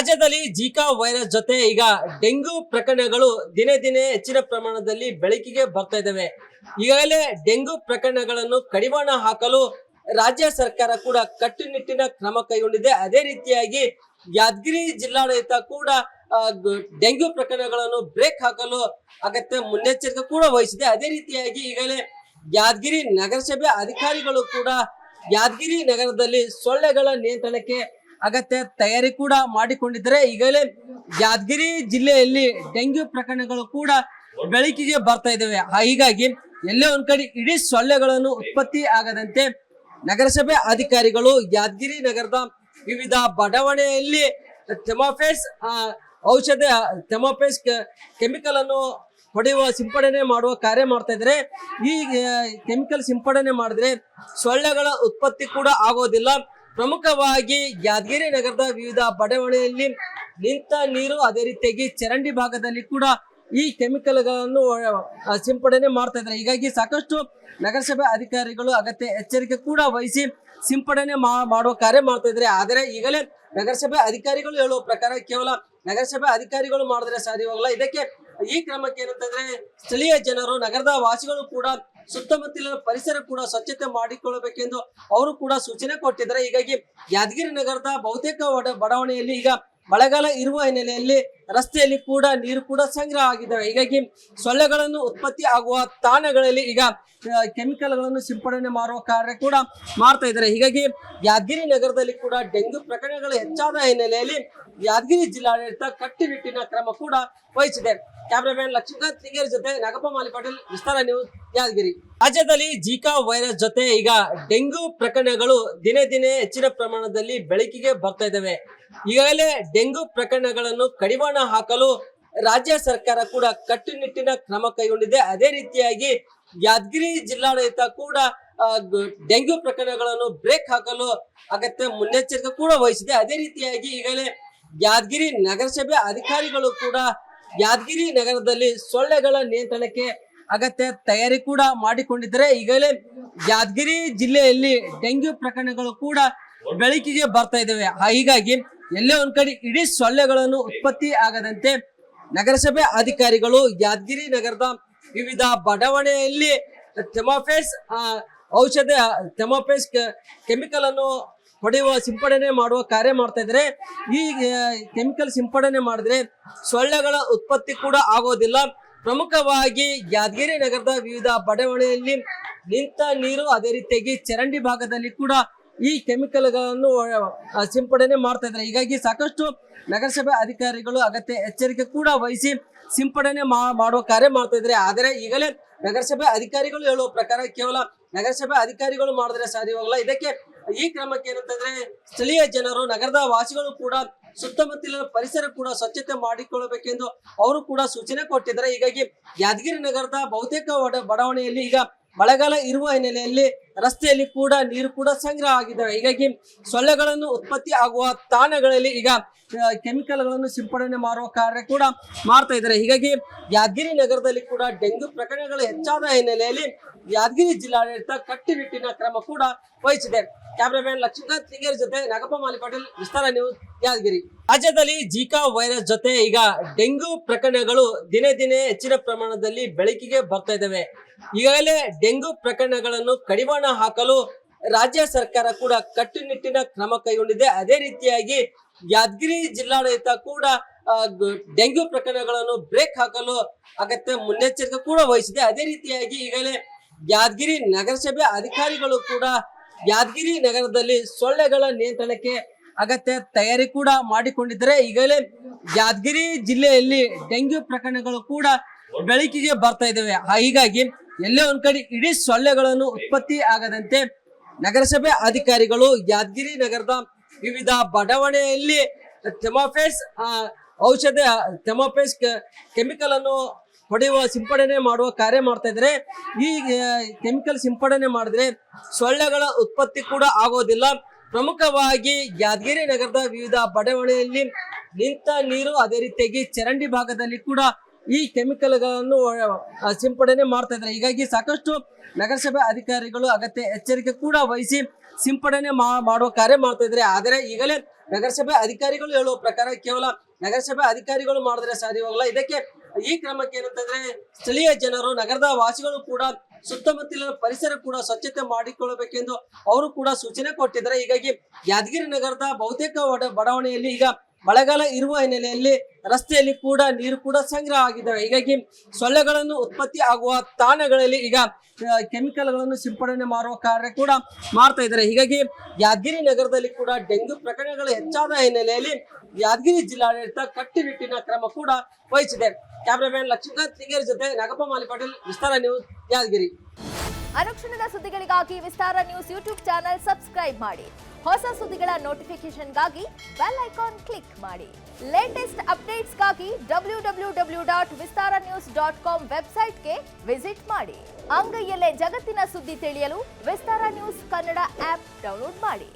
ರಾಜ್ಯದಲ್ಲಿ Zika virus ಜೊತೆ ಈಗ ಡೆಂಗ್ಯೂ ಪ್ರಕರಣಗಳು ದಿನೇ ದಿನೇ ಹೆಚ್ಚಿನ ಪ್ರಮಾಣದಲ್ಲಿ ಬೆಳಕಿಗೆ ಬರ್ತಾ ಇದ್ದಾವೆ. ಈಗಾಗಲೇ ಡೆಂಗ್ಯೂ ಪ್ರಕರಣಗಳನ್ನು ಕಡಿವಾಣ ಹಾಕಲು ರಾಜ್ಯ ಸರ್ಕಾರ ಕೂಡ ಕಟ್ಟುನಿಟ್ಟಿನ ಕ್ರಮ ಕೈಗೊಂಡಿದೆ. ಅದೇ ರೀತಿಯಾಗಿ ಯಾದಗಿರಿ ಜಿಲ್ಲಾಡಳಿತ ಕೂಡ ಡೆಂಗ್ಯೂ ಪ್ರಕರಣಗಳನ್ನು ಬ್ರೇಕ್ ಹಾಕಲು ಅಗತ್ಯ ಮುನ್ನೆಚ್ಚರಿಕೆ ಕೂಡ ವಹಿಸಿದೆ. ಅದೇ ರೀತಿಯಾಗಿ ಈಗಾಗಲೇ ಯಾದಗಿರಿ ನಗರಸಭೆ ಅಧಿಕಾರಿಗಳು ಕೂಡ ಯಾದಗಿರಿ ನಗರದಲ್ಲಿ ಸೊಳ್ಳೆಗಳ ನಿಯಂತ್ರಣಕ್ಕೆ ಅಗತ್ಯ ತಯಾರಿ ಕೂಡ ಮಾಡಿಕೊಂಡಿದ್ದಾರೆ. ಈಗಲೇ ಯಾದಗಿರಿ ಜಿಲ್ಲೆಯಲ್ಲಿ ಡೆಂಗ್ಯೂ ಪ್ರಕರಣಗಳು ಕೂಡ ಬೆಳಕಿಗೆ ಬರ್ತಾ ಇದ್ದಾವೆ. ಹೀಗಾಗಿ ಎಲ್ಲೇ ಒಂದ್ ಕಡೆ ಇಡೀ ಸೊಳ್ಳೆಗಳನ್ನು ಉತ್ಪತ್ತಿ ಆಗದಂತೆ ನಗರಸಭೆ ಅಧಿಕಾರಿಗಳು ಯಾದಗಿರಿ ನಗರದ ವಿವಿಧ ಬಡಾವಣೆಯಲ್ಲಿ ಥೆಮಾಫೇಸ್ ಔಷಧ ಥೆಮಾಫೇಸ್ ಕೆಮಿಕಲ್ ಅನ್ನು ಹೊಡೆಯುವ ಸಿಂಪಡಣೆ ಮಾಡುವ ಕಾರ್ಯ ಮಾಡ್ತಾ ಇದ್ದಾರೆ. ಈ ಕೆಮಿಕಲ್ ಸಿಂಪಡಣೆ ಮಾಡಿದ್ರೆ ಸೊಳ್ಳೆಗಳ ಉತ್ಪತ್ತಿ ಕೂಡ ಆಗೋದಿಲ್ಲ. ಪ್ರಮುಖವಾಗಿ ಯಾದಗಿರಿ ನಗರದ ವಿವಿಧ ಬಡಾವಣೆಯಲ್ಲಿ ನಿಂತ ನೀರು, ಅದೇ ರೀತಿಯಾಗಿ ಚರಂಡಿ ಭಾಗದಲ್ಲಿ ಕೂಡ ಈ ಕೆಮಿಕಲ್ಗಳನ್ನು ಸಿಂಪಡಣೆ ಮಾಡ್ತಾ ಇದ್ದಾರೆ. ಹೀಗಾಗಿ ಸಾಕಷ್ಟು ನಗರಸಭೆ ಅಧಿಕಾರಿಗಳು ಅಗತ್ಯ ಎಚ್ಚರಿಕೆ ಕೂಡ ವಹಿಸಿ ಸಿಂಪಡಣೆ ಮಾಡುವ ಕಾರ್ಯ ಮಾಡ್ತಾ ಇದ್ದಾರೆ. ಆದರೆ ಈಗಲೇ ನಗರಸಭೆ ಅಧಿಕಾರಿಗಳು ಹೇಳುವ ಪ್ರಕಾರ ಕೇವಲ ನಗರಸಭೆ ಅಧಿಕಾರಿಗಳು ಮಾಡಿದ್ರೆ ಸಾಧ್ಯವಾಗಲ್ಲ. ಇದಕ್ಕೆ ಈ ಕ್ರಮಕ್ಕೆ ಏನಂತಂದ್ರೆ ಸ್ಥಳೀಯ ಜನರು, ನಗರದ ವಾಸಿಗಳು ಕೂಡ ಸುತ್ತಮುತ್ತಲಿನ ಪರಿಸರ ಕೂಡ ಸ್ವಚ್ಛತೆ ಮಾಡಿಕೊಳ್ಳಬೇಕೆಂದು ಅವರು ಕೂಡ ಸೂಚನೆ ಕೊಟ್ಟಿದ್ದಾರೆ. ಹೀಗಾಗಿ ಯಾದಗಿರಿ ನಗರದ ಬಹುತೇಕ ಬಡಾವಣೆಯಲ್ಲಿ ಈಗ ಮಳೆಗಾಲ ಇರುವ ಹಿನ್ನೆಲೆಯಲ್ಲಿ ರಸ್ತೆಯಲ್ಲಿ ಕೂಡ ನೀರು ಕೂಡ ಸಂಗ್ರಹ ಆಗಿದ್ದಾವೆ. ಹೀಗಾಗಿ ಸೊಳ್ಳೆಗಳನ್ನು ಉತ್ಪತ್ತಿ ಆಗುವ ತಾಣಗಳಲ್ಲಿ ಈಗ ಕೆಮಿಕಲ್ಗಳನ್ನು ಸಿಂಪಡಣೆ ಮಾಡುವ ಕಾರ್ಯ ಕೂಡ ಮಾಡ್ತಾ ಇದ್ದಾರೆ. ಹೀಗಾಗಿ ಯಾದಗಿರಿ ನಗರದಲ್ಲಿ ಕೂಡ ಡೆಂಗ್ಯೂ ಪ್ರಕರಣಗಳು ಹೆಚ್ಚಾದ ಹಿನ್ನೆಲೆಯಲ್ಲಿ ಯಾದಗಿರಿ ಜಿಲ್ಲಾಡಳಿತ ಕಟ್ಟುನಿಟ್ಟಿನ ಕ್ರಮ ಕೂಡ ವಹಿಸಿದೆ. ಕ್ಯಾಮರಾಮನ್ ಲಕ್ಷ್ಮೀಕಾಂತ್ ತಿಂಗೇರ್ ಜೊತೆ ನಾಗಪ್ಪ ಮಾಲಿ ಪಾಟೀಲ್, ವಿಸ್ತಾರ ನ್ಯೂಸ್, ಯಾದಗಿರಿ. ರಾಜ್ಯದಲ್ಲಿ ಜಿಕಾ ವೈರಸ್ ಜೊತೆ ಈಗ ಡೆಂಗ್ಯೂ ಪ್ರಕರಣಗಳು ದಿನೇ ದಿನೇ ಹೆಚ್ಚಿನ ಪ್ರಮಾಣದಲ್ಲಿ ಬೆಳಕಿಗೆ ಬರ್ತಾ ಇದ್ದಾವೆ. ಈಗಾಗಲೇ ಡೆಂಗ್ಯೂ ಪ್ರಕರಣಗಳನ್ನು ಕಡಿವಾಣ ಹಾಕಲು ರಾಜ್ಯ ಸರ್ಕಾರ ಕೂಡ ಕಟ್ಟುನಿಟ್ಟಿನ ಕ್ರಮ ಕೈಗೊಂಡಿದೆ. ಅದೇ ರೀತಿಯಾಗಿ ಯಾದಗಿರಿ ಜಿಲ್ಲಾಡಳಿತ ಕೂಡ ಡೆಂಗ್ಯೂ ಪ್ರಕರಣಗಳನ್ನು ಬ್ರೇಕ್ ಹಾಕಲು ಅಗತ್ಯ ಮುನ್ನೆಚ್ಚರಿಕೆ ಕೂಡ ವಹಿಸಿದೆ. ಅದೇ ರೀತಿಯಾಗಿ ಈಗಲೇ ಯಾದಗಿರಿ ನಗರಸಭೆ ಅಧಿಕಾರಿಗಳು ಕೂಡ ಯಾದಗಿರಿ ನಗರದಲ್ಲಿ ಸೊಳ್ಳೆಗಳ ನಿಯಂತ್ರಣಕ್ಕೆ ಅಗತ್ಯ ತಯಾರಿ ಕೂಡ ಮಾಡಿಕೊಂಡಿದ್ದಾರೆ. ಈಗಲೇ ಯಾದಗಿರಿ ಜಿಲ್ಲೆಯಲ್ಲಿ ಡೆಂಗ್ಯೂ ಪ್ರಕರಣಗಳು ಕೂಡ ಬೆಳಕಿಗೆ ಬರ್ತಾ ಇದ್ದಾವೆ. ಹೀಗಾಗಿ ಎಲ್ಲೇ ಒಂದ್ ಕಡೆ ಇಡೀ ಸೊಳ್ಳೆಗಳನ್ನು ಉತ್ಪತ್ತಿ ಆಗದಂತೆ ನಗರಸಭೆ ಅಧಿಕಾರಿಗಳು ಯಾದಗಿರಿ ನಗರದ ವಿವಿಧ ಬಡಾವಣೆಯಲ್ಲಿ ಥೆಮಾಫೇಸ್ ಔಷಧ ಥೆಮಾಫೇಸ್ ಕೆಮಿಕಲ್ ಅನ್ನು ಹೊಡೆಯುವ ಸಿಂಪಡಣೆ ಮಾಡುವ ಕಾರ್ಯ ಮಾಡ್ತಾ ಇದ್ದಾರೆ. ಈ ಕೆಮಿಕಲ್ ಸಿಂಪಡಣೆ ಮಾಡಿದ್ರೆ ಸೊಳ್ಳೆಗಳ ಉತ್ಪತ್ತಿ ಕೂಡ ಆಗೋದಿಲ್ಲ. ಪ್ರಮುಖವಾಗಿ ಯಾದಗಿರಿ ನಗರದ ವಿವಿಧ ಬಡಾವಣೆಯಲ್ಲಿ ನಿಂತ ನೀರು, ಅದೇ ರೀತಿಯಾಗಿ ಚರಂಡಿ ಭಾಗದಲ್ಲಿ ಕೂಡ ಈ ಕೆಮಿಕಲ್ಗಳನ್ನು ಸಿಂಪಡಣೆ ಮಾಡ್ತಾ ಇದ್ದಾರೆ. ಹೀಗಾಗಿ ಸಾಕಷ್ಟು ನಗರಸಭೆ ಅಧಿಕಾರಿಗಳು ಅಗತ್ಯ ಎಚ್ಚರಿಕೆ ಕೂಡ ವಹಿಸಿ ಸಿಂಪಡಣೆ ಮಾಡುವ ಕಾರ್ಯ ಮಾಡ್ತಾ ಇದ್ದಾರೆ. ಆದರೆ ಈಗಲೇ ನಗರಸಭೆ ಅಧಿಕಾರಿಗಳು ಹೇಳುವ ಪ್ರಕಾರ ಕೇವಲ ನಗರಸಭೆ ಅಧಿಕಾರಿಗಳು ಮಾಡಿದ್ರೆ ಸಾಧ್ಯವಾಗಲ್ಲ. ಇದಕ್ಕೆ ಈ ಕ್ರಮಕ್ಕೆ ಏನಂತಂದ್ರೆ ಸ್ಥಳೀಯ ಜನರು, ನಗರದ ವಾಸಿಗಳು ಕೂಡ ಸುತ್ತಮುತ್ತಲಿನ ಪರಿಸರ ಕೂಡ ಸ್ವಚ್ಛತೆ ಮಾಡಿಕೊಳ್ಳಬೇಕೆಂದು ಅವರು ಕೂಡ ಸೂಚನೆ ಕೊಟ್ಟಿದ್ದಾರೆ. ಹೀಗಾಗಿ ಯಾದಗಿರಿ ನಗರದ ಬಹುತೇಕ ನಗರಸಭೆ ಅಧಿಕಾರಿಗಳು ಹೇಳುವ ಪ್ರಕಾರ ಕೇವಲ ನಗರಸಭೆ ಅಧಿಕಾರಿಗಳು ಮಾಡಿದ್ರೆ ಸಾಧ್ಯವಾಗಲ್ಲ. ಇದಕ್ಕೆ ಈ ಕ್ರಮಕ್ಕೆ ಏನಂತಂದ್ರೆ ಸ್ಥಳೀಯ ಜನರು, ನಗರದ ವಾಸಿಗಳು ಕೂಡ ಸುತ್ತಮುತ್ತಲಿನ ಪರಿಸರ ಕೂಡ ಸ್ವಚ್ಛತೆ ಮಾಡಿಕೊಳ್ಳಬೇಕೆಂದು ಅವರು ಕೂಡ ಸೂಚನೆ ಕೊಟ್ಟಿದ್ದಾರೆ. ಹೀಗಾಗಿ ಯಾದಗಿರಿ ನಗರದ ಬಹುತೇಕ ಬಡಾವಣೆಯಲ್ಲಿ ಈಗ ಮಳೆಗಾಲ ಇರುವ ಹಿನ್ನೆಲೆಯಲ್ಲಿ ರಸ್ತೆಯಲ್ಲಿ ಕೂಡ ನೀರು ಕೂಡ ಸಂಗ್ರಹ ಆಗಿದ್ದಾವೆ. ಹೀಗಾಗಿ ಸೊಳ್ಳೆಗಳನ್ನು ಉತ್ಪತ್ತಿ ಆಗುವ ತಾಣಗಳಲ್ಲಿ ಈಗ ಕೆಮಿಕಲ್ಗಳನ್ನು ಸಿಂಪಡಣೆ ಮಾಡುವ ಕಾರ್ಯ ಕೂಡ ಮಾಡ್ತಾ ಇದ್ದಾರೆ. ಹೀಗಾಗಿ ಯಾದಗಿರಿ ನಗರದಲ್ಲಿ ಕೂಡ ಡೆಂಗ್ಯೂ ಪ್ರಕರಣಗಳು ಹೆಚ್ಚಾದ ಹಿನ್ನೆಲೆಯಲ್ಲಿ ಯಾದಗಿರಿ ಜಿಲ್ಲಾಡಳಿತ ಕಟ್ಟುನಿಟ್ಟಿನ ಕ್ರಮ ಕೂಡ ವಹಿಸಿದೆ. ಕ್ಯಾಮರಾಮನ್ ಲಕ್ಷ್ಮೀಕಾಂತ್ ತಿಂಗೇರ್ ಜೊತೆ ನಾಗಪ್ಪ ಮಾಲಿ ಪಾಟೀಲ್, ವಿಸ್ತಾರ ನ್ಯೂಸ್, ಯಾದಗಿರಿ. ರಾಜ್ಯದಲ್ಲಿ ಜಿಕಾ ವೈರಸ್ ಜೊತೆ ಈಗ ಡೆಂಗ್ಯೂ ಪ್ರಕರಣಗಳು ದಿನೇ ದಿನೇ ಹೆಚ್ಚಿನ ಪ್ರಮಾಣದಲ್ಲಿ ಬೆಳಕಿಗೆ ಬರ್ತಾ ಇದ್ದಾವೆ. ಈಗಾಗಲೇ ಡೆಂಗ್ಯೂ ಪ್ರಕರಣಗಳನ್ನು ಕಡಿವಾಣ ಹಾಕಲು ರಾಜ್ಯ ಸರ್ಕಾರ ಕೂಡ ಕಟ್ಟುನಿಟ್ಟಿನ ಕ್ರಮ ಕೈಗೊಂಡಿದೆ. ಅದೇ ರೀತಿಯಾಗಿ ಯಾದಗಿರಿ ಜಿಲ್ಲಾಡಳಿತ ಕೂಡ ಡೆಂಗ್ಯೂ ಪ್ರಕರಣಗಳನ್ನು ಬ್ರೇಕ್ ಹಾಕಲು ಅಗತ್ಯ ಮುನ್ನೆಚ್ಚರಿಕೆ ಕೂಡ ವಹಿಸಿದೆ. ಅದೇ ರೀತಿಯಾಗಿ ಈಗಲೇ ಯಾದಗಿರಿ ನಗರಸಭೆ ಅಧಿಕಾರಿಗಳು ಕೂಡ ಯಾದಗಿರಿ ನಗರದಲ್ಲಿ ಸೊಳ್ಳೆಗಳ ನಿಯಂತ್ರಣಕ್ಕೆ ಅಗತ್ಯ ತಯಾರಿ ಕೂಡ ಮಾಡಿಕೊಂಡಿದ್ದಾರೆ. ಈಗಲೇ ಯಾದಗಿರಿ ಜಿಲ್ಲೆಯಲ್ಲಿ ಡೆಂಗ್ಯೂ ಪ್ರಕರಣಗಳು ಕೂಡ ಬೆಳಕಿಗೆ ಬರ್ತಾ ಇದ್ದಾವೆ. ಹೀಗಾಗಿ ಎಲ್ಲೇ ಒಂದ್ ಕಡೆ ಇಡೀ ಸೊಳ್ಳೆಗಳನ್ನು ಉತ್ಪತ್ತಿ ಆಗದಂತೆ ನಗರಸಭೆ ಅಧಿಕಾರಿಗಳು ಯಾದಗಿರಿ ನಗರದ ವಿವಿಧ ಬಡಾವಣೆಯಲ್ಲಿ ಥೆಮಾಫೇಸ್ ಔಷಧ ಥೆಮಾಫೇಸ್ ಕೆಮಿಕಲ್ ಅನ್ನು ಹೊಡೆಯುವ ಸಿಂಪಡಣೆ ಮಾಡುವ ಕಾರ್ಯ ಮಾಡ್ತಾ ಇದ್ದಾರೆ. ಈ ಕೆಮಿಕಲ್ ಸಿಂಪಡಣೆ ಮಾಡಿದ್ರೆ ಸೊಳ್ಳೆಗಳ ಉತ್ಪತ್ತಿ ಕೂಡ ಆಗೋದಿಲ್ಲ. ಪ್ರಮುಖವಾಗಿ ಯಾದಗಿರಿ ನಗರದ ವಿವಿಧ ಬಡಾವಣೆಯಲ್ಲಿ ನಿಂತ ನೀರು, ಅದೇ ರೀತಿಯಾಗಿ ಚರಂಡಿ ಭಾಗದಲ್ಲಿ ಕೂಡ ಈ ಕೆಮಿಕಲ್ಗಳನ್ನು ಸಿಂಪಡಣೆ ಮಾಡ್ತಾ ಇದ್ದಾರೆ. ಹೀಗಾಗಿ ಸಾಕಷ್ಟು ನಗರಸಭೆ ಅಧಿಕಾರಿಗಳು ಅಗತ್ಯ ಎಚ್ಚರಿಕೆ ಕೂಡ ವಹಿಸಿ ಸಿಂಪಡಣೆ ಮಾಡುವ ಕಾರ್ಯ ಮಾಡ್ತಾ ಇದ್ದಾರೆ. ಆದರೆ ಈಗಲೇ ನಗರಸಭೆ ಅಧಿಕಾರಿಗಳು ಹೇಳುವ ಪ್ರಕಾರ ಕೇವಲ ನಗರಸಭೆ ಅಧಿಕಾರಿಗಳು ಮಾಡಿದ್ರೆ ಸಾಧ್ಯವಾಗಲ್ಲ. ಇದಕ್ಕೆ ಈ ಕ್ರಮಕ್ಕೆ ಏನಂತಂದ್ರೆ ಸ್ಥಳೀಯ ಜನರು, ನಗರದ ವಾಸಿಗಳು ಕೂಡ ಸುತ್ತಮುತ್ತಲಿನ ಪರಿಸರ ಕೂಡ ಸ್ವಚ್ಛತೆ ಮಾಡಿಕೊಳ್ಳಬೇಕೆಂದು ಅವರು ಕೂಡ ಸೂಚನೆ ಕೊಟ್ಟಿದ್ದಾರೆ. ಹೀಗಾಗಿ ಯಾದಗಿರಿ ನಗರದ ಬಹುತೇಕ ಬಡಾವಣೆಯಲ್ಲಿ ಈಗ ಮಳೆಗಾಲ ಇರುವ ಹಿನ್ನೆಲೆಯಲ್ಲಿ ರಸ್ತೆಯಲ್ಲಿ ಕೂಡ ನೀರು ಕೂಡ ಸಂಗ್ರಹ ಆಗಿದ್ದಾವೆ. ಹೀಗಾಗಿ ಸೊಳ್ಳೆಗಳನ್ನು ಉತ್ಪತ್ತಿ ಆಗುವ ತಾಣಗಳಲ್ಲಿ ಈಗ ಕೆಮಿಕಲ್ಗಳನ್ನು ಸಿಂಪಡಣೆ ಮಾಡುವ ಕಾರ್ಯ ಕೂಡ ಮಾಡ್ತಾ ಇದ್ದಾರೆ. ಹೀಗಾಗಿ ಯಾದಗಿರಿ ನಗರದಲ್ಲಿ ಕೂಡ ಡೆಂಗ್ಯೂ ಪ್ರಕರಣಗಳು ಹೆಚ್ಚಾದ ಹಿನ್ನೆಲೆಯಲ್ಲಿ ಯಾದಗಿರಿ ಜಿಲ್ಲಾಡಳಿತ ಕಟ್ಟುನಿಟ್ಟಿನ ಕ್ರಮ ಕೂಡ ವಹಿಸಿದೆ. ಕ್ಯಾಮರಾಮನ್ ಲಕ್ಷ್ಮೀಕಾಂತ್ ತಿಂಗೇರಿ ಜೊತೆ ನಾಗಪ್ಪ ಮಾಲಿ ಪಾಟೀಲ್, ವಿಸ್ತಾರ ನ್ಯೂಸ್, ಯಾದಗಿರಿ. ಅನುಕ್ಷಣದ ಸುದ್ದಿಗಳಿಗಾಗಿ ವಿಸ್ತಾರ ನ್ಯೂಸ್ ಯೂಟ್ಯೂಬ್ ಚಾನೆಲ್ ಸಬ್ಸ್ಕ್ರೈಬ್ ಮಾಡಿ. ಹೊಸ ಸುದ್ದಿಗಳ ನೋಟಿಫಿಕೇಶನ್ಗಾಗಿ ಬೆಲ್ ಐಕಾನ್ ಕ್ಲಿಕ್ ಮಾಡಿ. ಲೇಟೆಸ್ಟ್ ಅಪ್ಡೇಟ್ಸ್ಗಾಗಿ www.vistaranews.com ವೆಬ್ಸೈಟ್ಗೆ ವಿಸಿಟ್ ಮಾಡಿ. ಅಂಗೈಯಲ್ಲೇ ಜಗತ್ತಿನ ಸುದ್ದಿ ತಿಳಿಯಲು ವಿಸ್ತಾರ ನ್ಯೂಸ್ ಕನ್ನಡ ಆಪ್ ಡೌನ್ಲೋಡ್ ಮಾಡಿ.